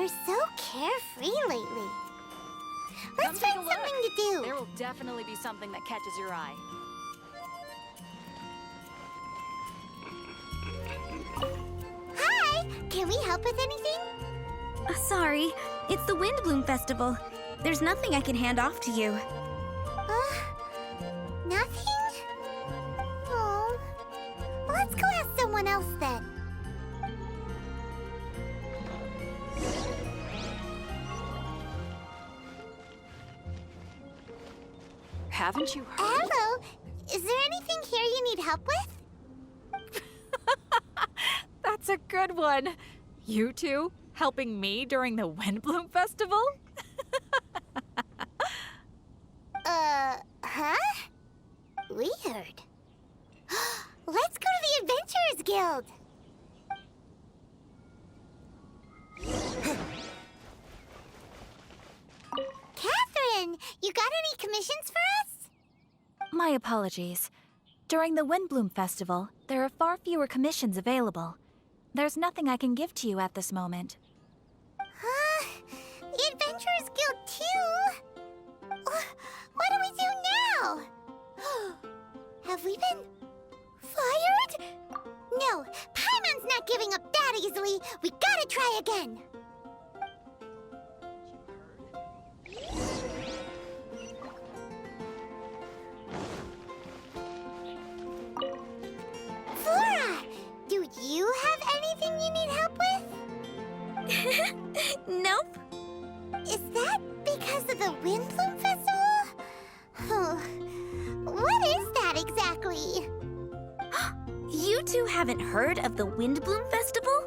You're so carefree lately. Let's find something to do. There will definitely be something that catches your eye. Hi! Can we help with anything? Sorry, it's the Windbloom Festival. There's nothing I can hand off to you. Nothing? Oh. Let's go ask someone else then. Haven't you heard? Hello. Is there anything here you need help with? That's a good one. You two helping me during the Windbloom Festival? Huh? Weird. Let's go to the Adventurers Guild. Catherine, you got any commissions for us? My apologies. During the Windbloom Festival, there are far fewer commissions available. There's nothing I can give to you at this moment. The Adventurers Guild too? What do we do now? Have we been fired? No, Paimon's not giving up that easily. We gotta try again. Flora, do you have anything you need help with? Nope. Is that because of the Windbloom Festival? What is that exactly? You two haven't heard of the Windbloom Festival?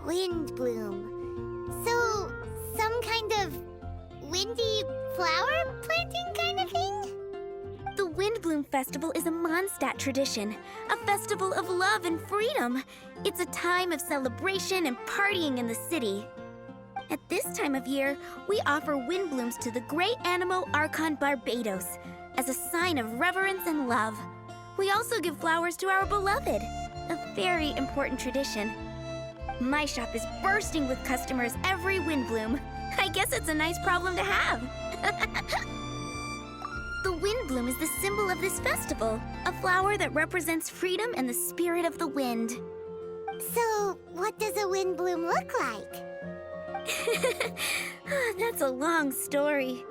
Windbloom. So, some kind of windy flower planting kind of thing? The Windbloom Festival is a Mondstadt tradition, a festival of love and freedom. It's a time of celebration and partying in the city. At this time of year, we offer windblooms to the great Animo Archon Barbados as a sign of reverence and love. We also give flowers to our beloved, a very important tradition. My shop is bursting with customers every Windbloom. I guess it's a nice problem to have. The Windbloom is the symbol of this festival, a flower that represents freedom and the spirit of the wind. So, what does a windbloom look like? That's a long story.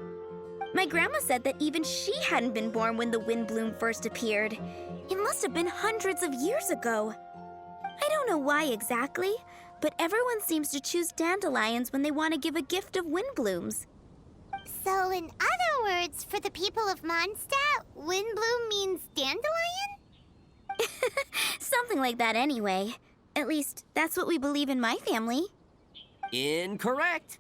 My grandma said that even she hadn't been born when the Windbloom first appeared. It must have been hundreds of years ago. I don't know why exactly, but everyone seems to choose dandelions when they want to give a gift of windblooms. So, in other words, for the people of Mondstadt, windbloom means dandelion? Something like that anyway. At least, that's what we believe in my family. Incorrect.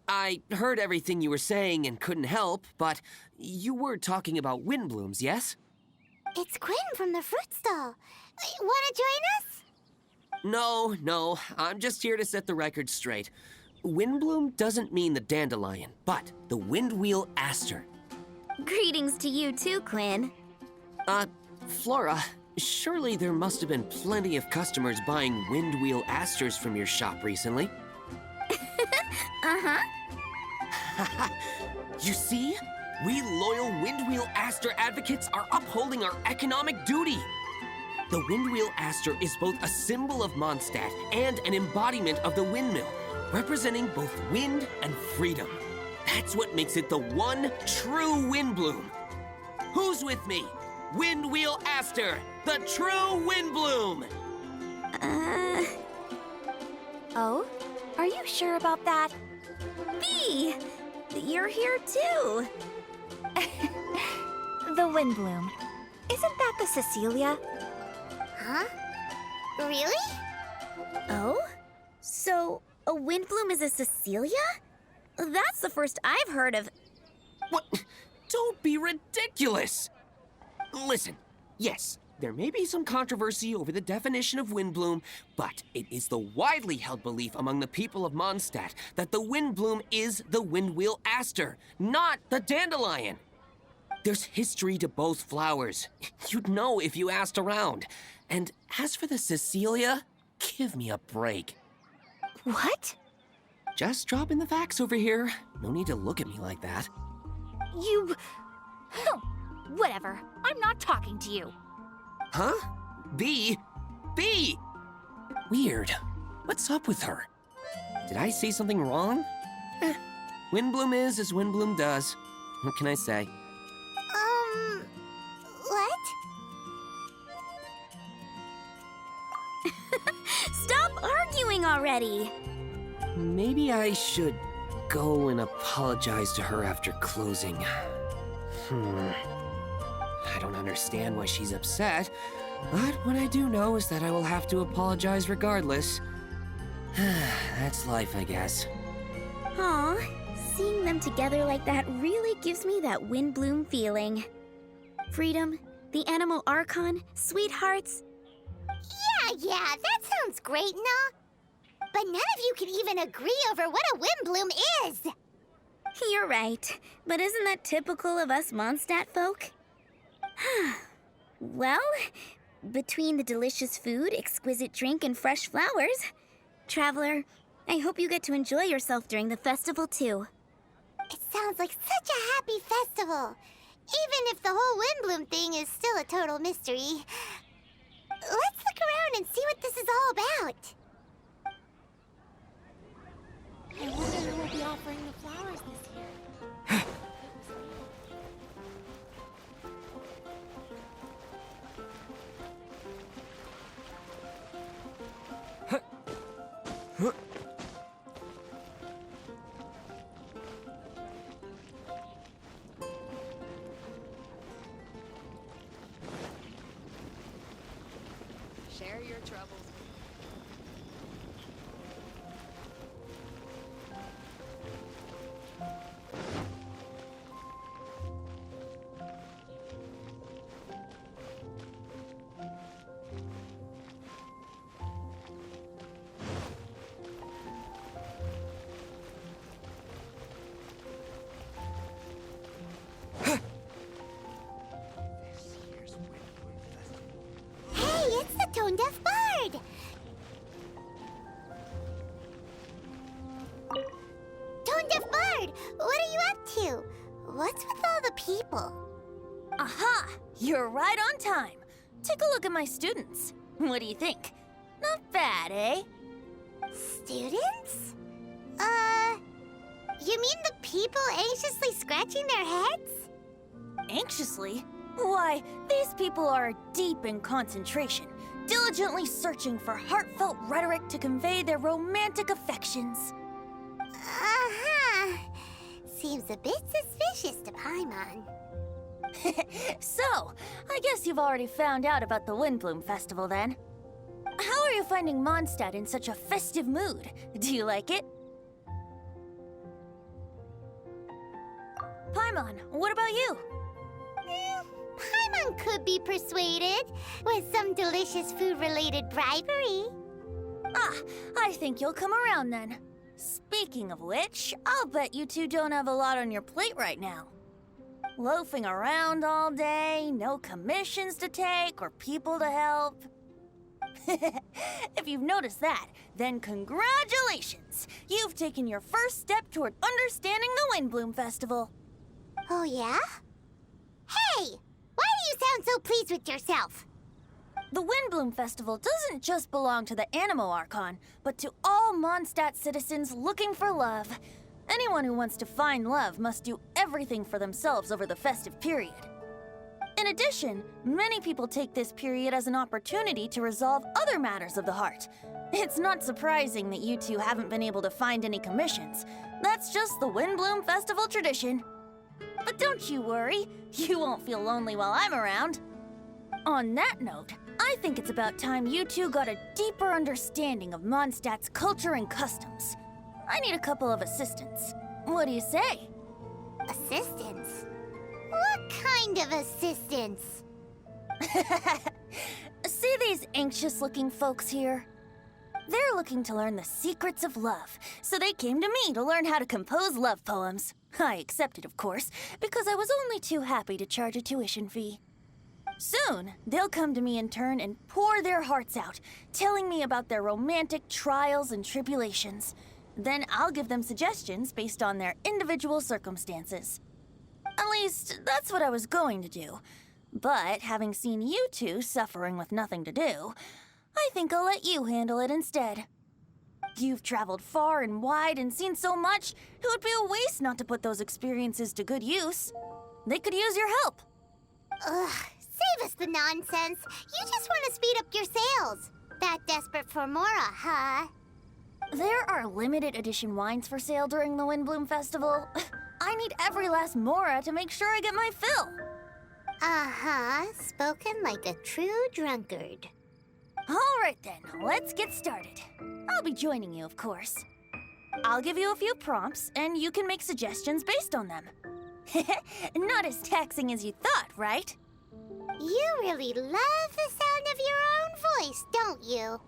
I heard everything you were saying and couldn't help, but you were talking about windblooms, yes? It's Quinn from the fruit stall. Wanna join us? No, I'm just here to set the record straight. Windbloom doesn't mean the dandelion, but the windwheel aster. Greetings to you too, Quinn. Flora, surely there must have been plenty of customers buying windwheel asters from your shop recently. Uh-huh. You see? We loyal Windwheel Aster advocates are upholding our economic duty. The Windwheel Aster is both a symbol of Mondstadt and an embodiment of the windmill, representing both wind and freedom. That's what makes it the one true Windbloom. Who's with me? Windwheel Aster, the true Windbloom! Oh? Are you sure about that? Bee! You're here too. The Windbloom. Isn't that the Cecilia? Huh? Really? Oh? So, a Windbloom is a Cecilia? That's the first I've heard of. What? Don't be ridiculous! Listen, yes, there may be some controversy over the definition of Windbloom, but it is the widely held belief among the people of Mondstadt that the Windbloom is the Windwheel Aster, not the dandelion. There's history to both flowers. You'd know if you asked around. And as for the Cecilia, give me a break. What? Just dropping the facts over here. No need to look at me like that. You... Whatever. I'm not talking to you. Huh? Bee? Bee! Weird. What's up with her? Did I say something wrong? Windbloom is as Windbloom does. What can I say? What? Stop arguing already! Maybe I should go and apologize to her after closing. I don't understand why she's upset, but what I do know is that I will have to apologize regardless. That's life, I guess. Aw, seeing them together like that really gives me that Windbloom feeling. Freedom, the Animal Archon, sweethearts. Yeah, that sounds great and all. But none of you can even agree over what a Windbloom is. You're right, but isn't that typical of us Mondstadt folk? Well, between the delicious food, exquisite drink, and fresh flowers, Traveler, I hope you get to enjoy yourself during the festival too. It sounds like such a happy festival. Even if the whole Windbloom thing is still a total mystery. Let's look around and see what this is all about. I wonder who will be offering the flowers this year. Share your troubles. Hey, it's the Tone-Deaf Bard! Tone-Deaf Bard, what are you up to? What's with all the people? Aha! You're right on time. Take a look at my students. What do you think? Not bad, eh? Students? You mean the people anxiously scratching their heads? Anxiously? Why, these people are deep in concentration, diligently searching for heartfelt rhetoric to convey their romantic affections. Uh-huh. Seems a bit suspicious to Paimon. So, I guess you've already found out about the Windbloom Festival then. How are you finding Mondstadt in such a festive mood? Do you like it? Paimon, what about you? Paimon could be persuaded with some delicious food-related bribery. Ah, I think you'll come around then. Speaking of which, I'll bet you two don't have a lot on your plate right now. Loafing around all day, no commissions to take or people to help. If you've noticed that, then congratulations! You've taken your first step toward understanding the Windbloom Festival. Oh, yeah? Hey! Why do you sound so pleased with yourself? The Windbloom Festival doesn't just belong to the Animal Archon, but to all Mondstadt citizens looking for love. Anyone who wants to find love must do everything for themselves over the festive period. In addition, many people take this period as an opportunity to resolve other matters of the heart. It's not surprising that you two haven't been able to find any commissions. That's just the Windbloom Festival tradition. But don't you worry, you won't feel lonely while I'm around. On that note, I think it's about time you two got a deeper understanding of Mondstadt's culture and customs. I need a couple of assistants. What do you say? Assistance? What kind of assistance? See these anxious-looking folks here? They're looking to learn the secrets of love, so they came to me to learn how to compose love poems. I accepted, of course, because I was only too happy to charge a tuition fee. Soon, they'll come to me in turn and pour their hearts out, telling me about their romantic trials and tribulations. Then I'll give them suggestions based on their individual circumstances. At least, that's what I was going to do. But having seen you two suffering with nothing to do, I think I'll let you handle it instead. You've traveled far and wide and seen so much, it would be a waste not to put those experiences to good use. They could use your help. Ugh, save us the nonsense. You just want to speed up your sales. That desperate for Mora, huh? There are limited edition wines for sale during the Windbloom Festival. I need every last Mora to make sure I get my fill. Uh-huh, spoken like a true drunkard. All right then, let's get started. I'll be joining you, of course. I'll give you a few prompts, and you can make suggestions based on them. Not as taxing as you thought, right? You really love the sound of your own voice, don't you?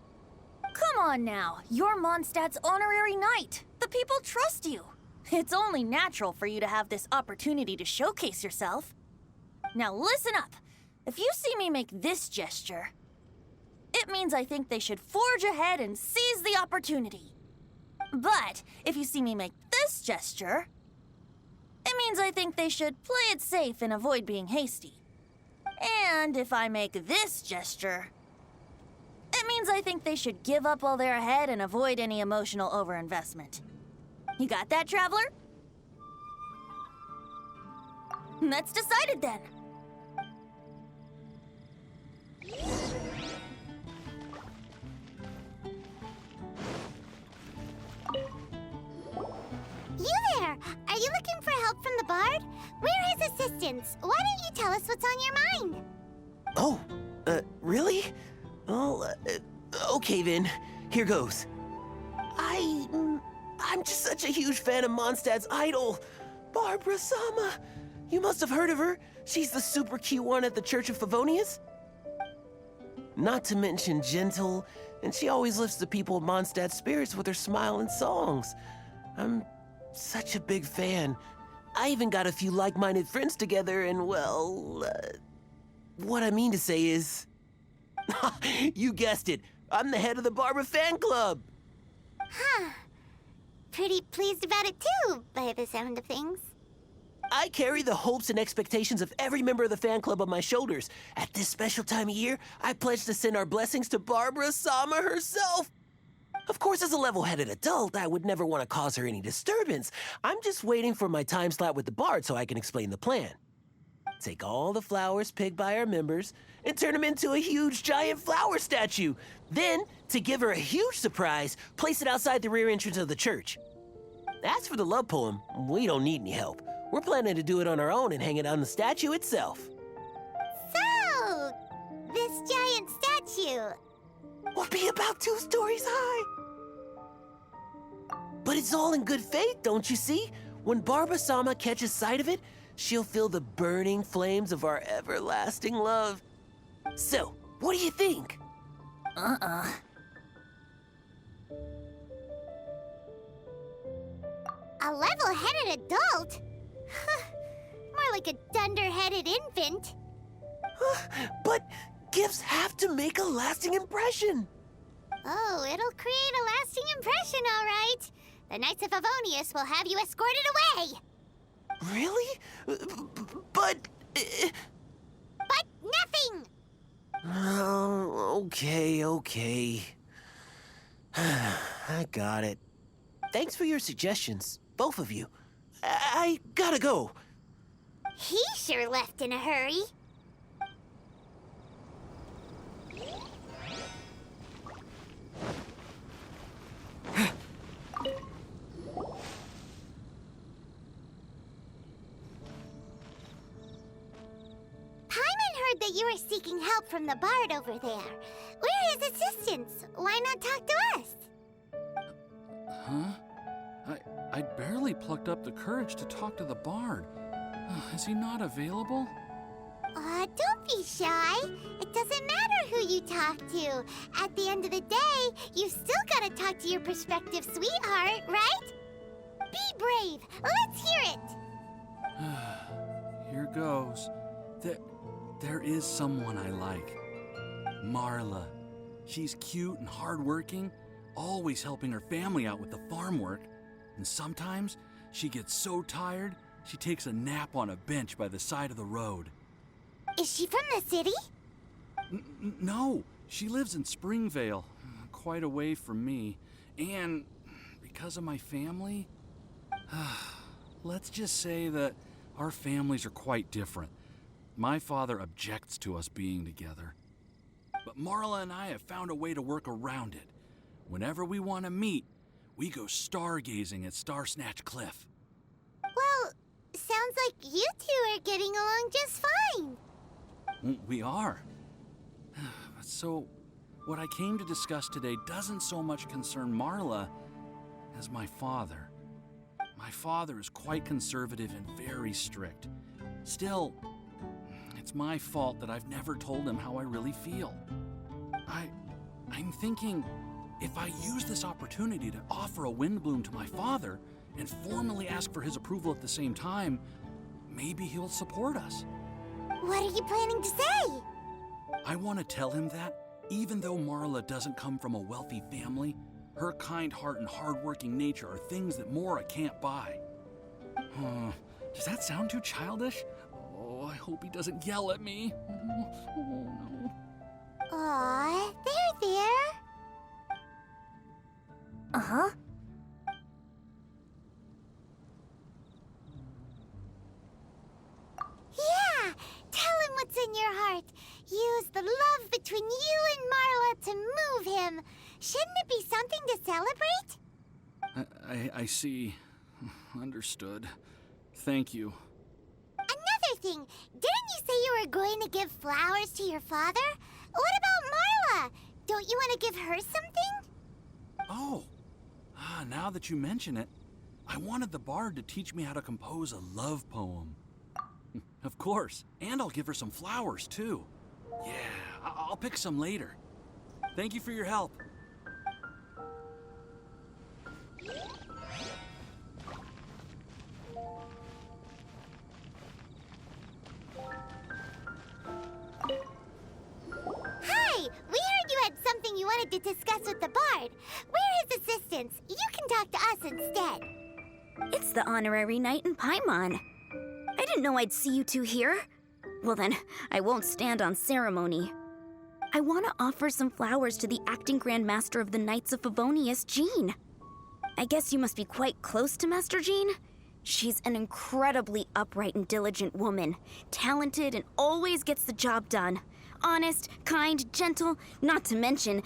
Come on now, you're Mondstadt's honorary knight. The people trust you. It's only natural for you to have this opportunity to showcase yourself. Now listen up. If you see me make this gesture, it means I think they should forge ahead and seize the opportunity. But if you see me make this gesture, it means I think they should play it safe and avoid being hasty. And if I make this gesture, it means I think they should give up while they're ahead and avoid any emotional overinvestment. You got that, Traveler? That's decided then. You there! Are you looking for help from the Bard? We're his assistants. Why don't you tell us what's on your mind? Oh, really? Well, okay then. Here goes. I'm just such a huge fan of Mondstadt's idol, Barbara Sama. You must have heard of her. She's the super cute one at the Church of Favonius. Not to mention gentle, and she always lifts the people of Mondstadt's spirits with her smile and songs. I'm such a big fan. I even got a few like-minded friends together, and well, what I mean to say is, you guessed it. I'm the head of the Barbara fan club. Huh. Pretty pleased about it too, by the sound of things. I carry the hopes and expectations of every member of the fan club on my shoulders. At this special time of year, I pledge to send our blessings to Barbara Sama herself. Of course, as a level-headed adult, I would never want to cause her any disturbance. I'm just waiting for my time slot with the Bard so I can explain the plan. Take all the flowers picked by our members and turn them into a huge giant flower statue. Then, to give her a huge surprise, place it outside the rear entrance of the church. As for the love poem, we don't need any help. We're planning to do it on our own and hang it on the statue itself. So, this giant statue. Will be about 2 stories high. But it's all in good faith, don't you see? When Barbara Sama catches sight of it, she'll feel the burning flames of our everlasting love. So, what do you think? A level-headed adult? More like a dunder-headed infant. But gifts have to make a lasting impression. Oh, it'll create a lasting impression, all right. The Knights of Favonius will have you escorted away. Really? But... But nothing! Oh, okay. I got it. Thanks for your suggestions, both of you. I gotta go. He sure left in a hurry. Paimon heard that you were seeking help from the Bard over there. We're his assistants. Why not talk to us? Huh? I'd barely plucked up the courage to talk to the Bard. Is he not available? Don't be shy. It doesn't matter who you talk to. At the end of the day, you've still got to talk to your prospective sweetheart, right? Be brave. Let's hear it. Here goes. there is someone I like. Marla. She's cute and hardworking, always helping her family out with the farm work. And sometimes she gets so tired, she takes a nap on a bench by the side of the road. Is she from the city? No, she lives in Springvale, quite away from me. And because of my family, let's just say that our families are quite different. My father objects to us being together. But Marla and I have found a way to work around it. Whenever we want to meet, we go stargazing at Star Snatch Cliff. Well, sounds like you two are getting along just fine. We are. So, what I came to discuss today doesn't so much concern Marla as my father. My father is quite conservative and very strict. Still, it's my fault that I've never told him how I really feel. I'm thinking, if I use this opportunity to offer a Windbloom to my father and formally ask for his approval at the same time, maybe he'll support us. What are you planning to say? I want to tell him that, even though Marla doesn't come from a wealthy family, her kind heart and hardworking nature are things that Mora can't buy. Does that sound too childish? Oh, I hope he doesn't yell at me. Oh, no. Aw, there. Uh-huh. Yeah, tell him what's in your heart. Use the love between you and Marla to move him. Shouldn't it be something to celebrate? I see. Understood. Thank you. Another thing, didn't you say you were going to give flowers to your father? What about Marla? Don't you want to give her something? Oh, now that you mention it, I wanted the bard to teach me how to compose a love poem. Of course, and I'll give her some flowers, too. Yeah, I'll pick some later. Thank you for your help. Hi, we heard you had something you wanted to discuss with the bard. We're his assistants. You can talk to us instead. It's the honorary knight in Paimon. I didn't know I'd see you two here. Well then, I won't stand on ceremony. I want to offer some flowers to the acting Grand Master of the Knights of Favonius, Jean. I guess you must be quite close to Master Jean? She's an incredibly upright and diligent woman, talented and always gets the job done. Honest, kind, gentle, not to mention...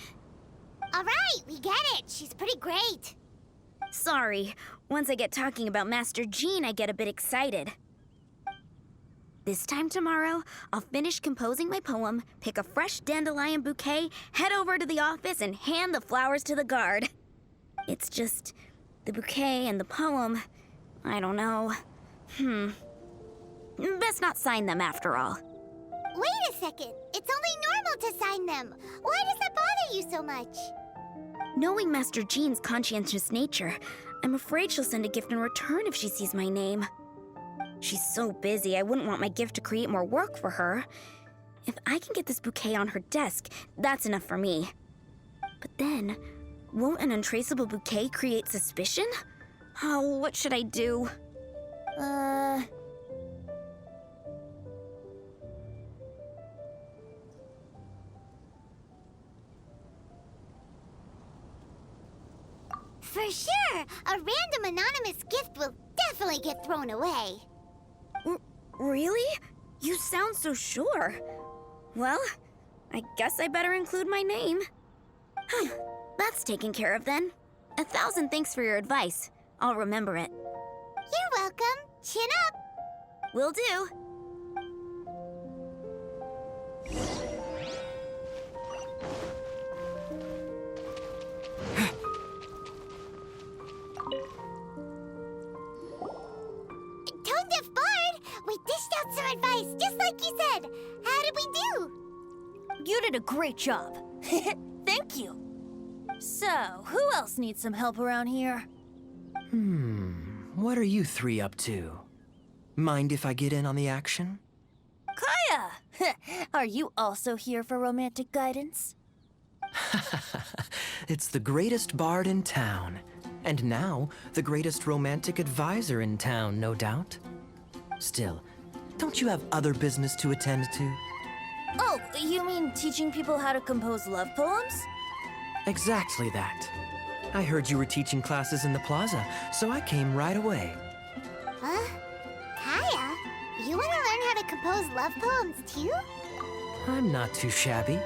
All right, we get it. She's pretty great. Sorry, once I get talking about Master Jean, I get a bit excited. This time tomorrow, I'll finish composing my poem, pick a fresh dandelion bouquet, head over to the office, and hand the flowers to the guard. It's just the bouquet and the poem, I don't know. Best not sign them after all. Wait a second. It's only normal to sign them. Why does that bother you so much? Knowing Master Jean's conscientious nature, I'm afraid she'll send a gift in return if she sees my name. She's so busy, I wouldn't want my gift to create more work for her. If I can get this bouquet on her desk, that's enough for me. But then, won't an untraceable bouquet create suspicion? Oh, what should I do? For sure, a random anonymous gift will definitely get thrown away. Really? You sound so sure. Well, I guess I better include my name. That's taken care of then. 1,000 thanks for your advice. I'll remember it. You're welcome. Chin up. Will do. Tone Deaf Bard, we dished out some advice, just like you said. How did we do? You did a great job. Thank you. So, who else needs some help around here? What are you three up to? Mind if I get in on the action? Kaya! Are you also here for romantic guidance? It's the greatest bard in town. And now, the greatest romantic advisor in town, no doubt. Still, don't you have other business to attend to? Oh, you mean teaching people how to compose love poems? Exactly that. I heard you were teaching classes in the plaza, so I came right away. Huh? Kaya, you want to learn how to compose love poems too? I'm not too shabby.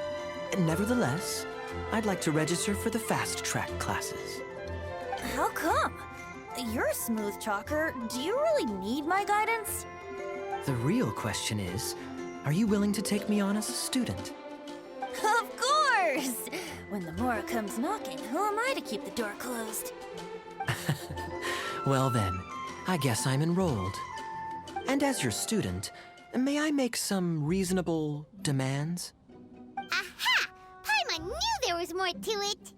Nevertheless, I'd like to register for the fast-track classes. How come? You're a smooth talker. Do you really need my guidance? The real question is, are you willing to take me on as a student? Of course! When the Mora comes knocking, who am I to keep the door closed? Well then, I guess I'm enrolled. And as your student, may I make some reasonable demands? Aha! Paimon knew there was more to it!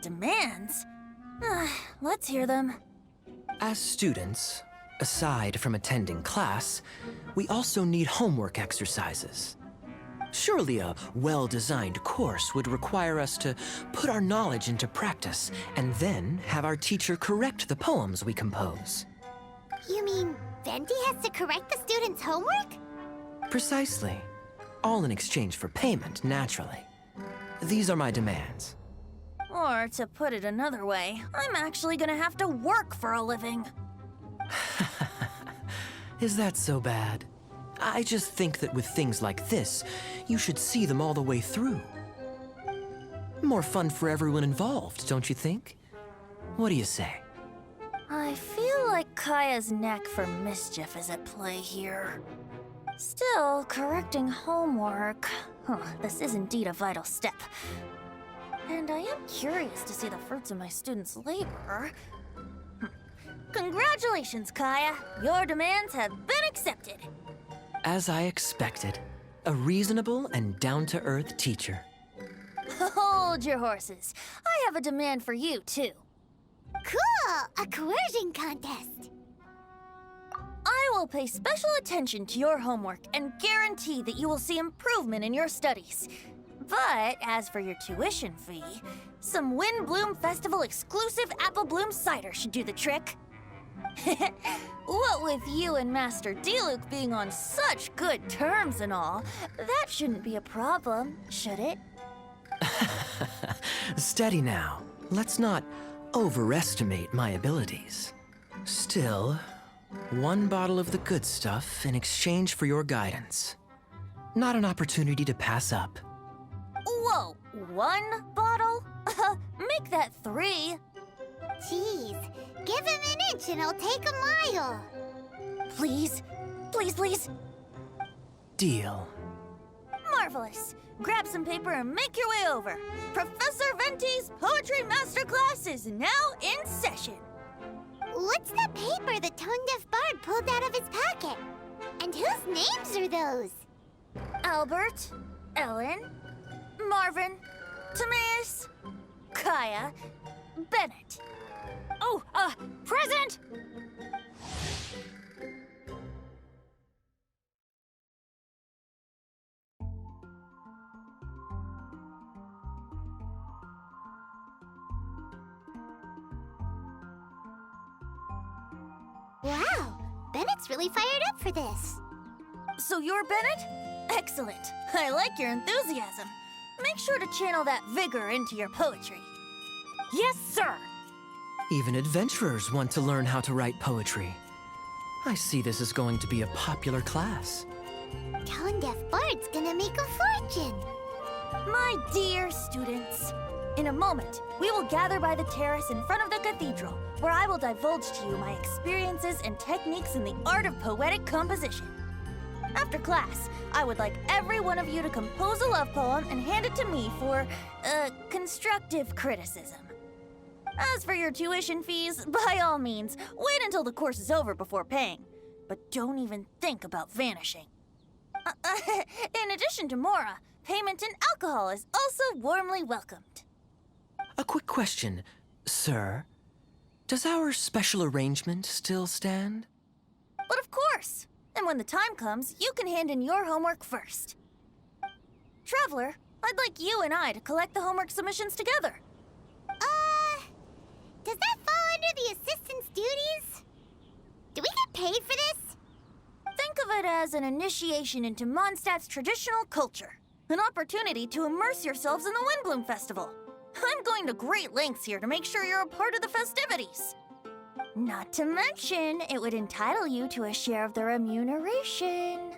Demands? Let's hear them. As students, aside from attending class, we also need homework exercises. Surely a well-designed course would require us to put our knowledge into practice and then have our teacher correct the poems we compose. You mean Venti has to correct the students' homework? Precisely. All in exchange for payment, naturally. These are my demands. Or, to put it another way, I'm actually gonna have to work for a living. Is that so bad? I just think that with things like this, you should see them all the way through. More fun for everyone involved, don't you think? What do you say? I feel like Kaya's knack for mischief is at play here. Still, correcting homework. This is indeed a vital step. And I am curious to see the fruits of my students' labor. Congratulations, Kaya! Your demands have been accepted. As I expected, a reasonable and down-to-earth teacher. Hold your horses. I have a demand for you, too. Cool! A coercion contest! I will pay special attention to your homework and guarantee that you will see improvement in your studies. But as for your tuition fee, some Windbloom Festival exclusive Apple Bloom cider should do the trick. What with you and Master Diluc being on such good terms and all, that shouldn't be a problem, should it? Steady now. Let's not overestimate my abilities. Still, one bottle of the good stuff in exchange for your guidance. Not an opportunity to pass up. Whoa, one bottle? Make that 3. Jeez, give him an inch and I'll take a mile. Please, please, please. Deal. Marvelous. Grab some paper and make your way over. Professor Venti's Poetry Masterclass is now in session. What's the paper the tone-deaf bard pulled out of his pocket? And whose names are those? Albert, Ellen, Marvin, Timaeus, Kaya, Bennett. Oh, present! Wow, Bennett's really fired up for this. So you're Bennett? Excellent. I like your enthusiasm. Make sure to channel that vigor into your poetry. Yes, sir! Even adventurers want to learn how to write poetry. I see this is going to be a popular class. Tone-deaf bard's gonna make a fortune. My dear students, in a moment, we will gather by the terrace in front of the cathedral, where I will divulge to you my experiences and techniques in the art of poetic composition. After class, I would like every one of you to compose a love poem and hand it to me for, constructive criticism. As for your tuition fees, by all means, wait until the course is over before paying. But don't even think about vanishing. In addition to Mora, payment in alcohol is also warmly welcomed. A quick question, sir. Does our special arrangement still stand? But of course, And when the time comes, you can hand in your homework first. Traveler, I'd like you and I to collect the homework submissions together. Does that fall under the assistant's duties? Do we get paid for this? Think of it as an initiation into Mondstadt's traditional culture. An opportunity to immerse yourselves in the Windbloom Festival. I'm going to great lengths here to make sure you're a part of the festivities. Not to mention, it would entitle you to a share of the remuneration.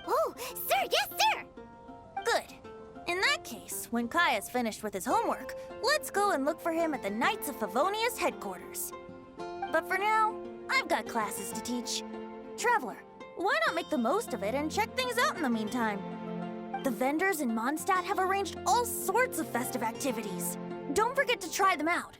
Oh, sir, yes, sir! Good. In that case, when Kaya's finished with his homework, let's go and look for him at the Knights of Favonius headquarters. But for now, I've got classes to teach. Traveler, why not make the most of it and check things out in the meantime? The vendors in Mondstadt have arranged all sorts of festive activities. Don't forget to try them out.